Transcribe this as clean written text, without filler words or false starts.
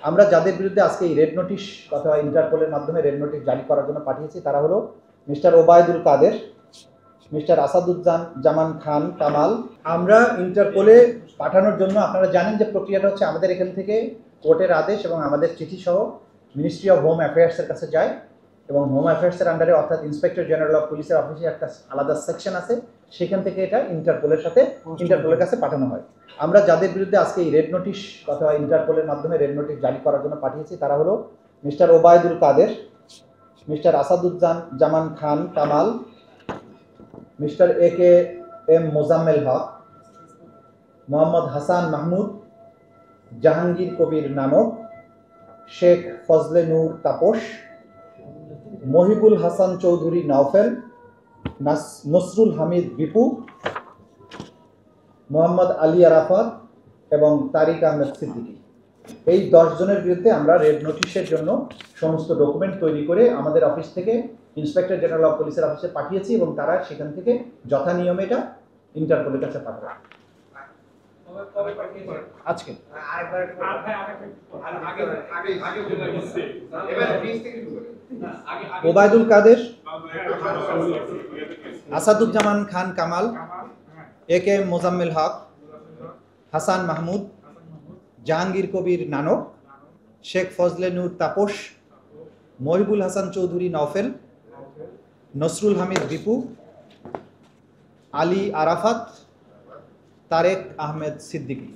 আমরা যাদের বিরুদ্ধে আজকে এই রেড নোটিশ অথবা ইন্টারপোলের মাধ্যমে রেড নোটিশ জারি করার জন্য পাঠিয়েছি তারা হলো মিস্টার ওবায়দুল কাদের, মিস্টার আসাদুজ্জামান খান কামাল। আমরা ইন্টারপোলে পাঠানোর জন্য আপনারা জানেন যে প্রক্রিয়াটা হচ্ছে আমাদের এখান থেকে কোর্টের আদেশ এবং আমাদের চিঠি সহ মিনিস্ট্রি অফ হোম অ্যাফেয়ার্সের কাছে যায় এবং হোম অ্যাফেয়ার্সের আন্ডারে অর্থাৎ ইন্সপেক্টর জেনারেল অফ পুলিশের অফিসে একটা আলাদা সেকশন আছে, সেখান থেকে এটা ইন্টারপোলের কাছে পাঠানো হয়। আমরা যাদের বিরুদ্ধে আজকে এই রেড নোটিশ অথবা ইন্টারপোলের মাধ্যমে রেড নোটিশ জারি করার জন্য পাঠিয়েছি তারা হলো mister Obaidul Quader, mister Asaduzzaman Khan Kamal, mister AKM Mozammel Haque, Mohammad Hasan Mahmud, Jahangir Kabir Nanak, Sheikh Fazle Noor Taposh, Mohibul Hasan Chowdhury Naufel, Nasrul Hamid Bipu, Mohammad Ali Arafat এবং তারিক আহমেদ সিদ্দিকী। এই 10 জনের বিরুদ্ধে আমরা রেড নোটিশের জন্য সমস্ত ডকুমেন্ট তৈরি করে আমাদের অফিস থেকে ইন্সপেক্টর জেনারেল অফ পুলিশের অফিসে পাঠিয়েছি এবং তারা সেখান থেকে যথা নিয়মে এটা ইন্টারপোলের কাছে পাঠাবে। আজকে ওবায়দুল কাদের, আসাদুজ্জামান খান কামাল, AKM মোজাম্মেল হক, হাসান মাহমুদ, জাহাঙ্গীর কবির নানক, শেখ ফজলে নূর তাপস, মহিবুল হাসান চৌধুরী নওফেল, নসরুল হামিদ বিপু, আলী আরাফাত, তারেক আহমেদ সিদ্দিকী।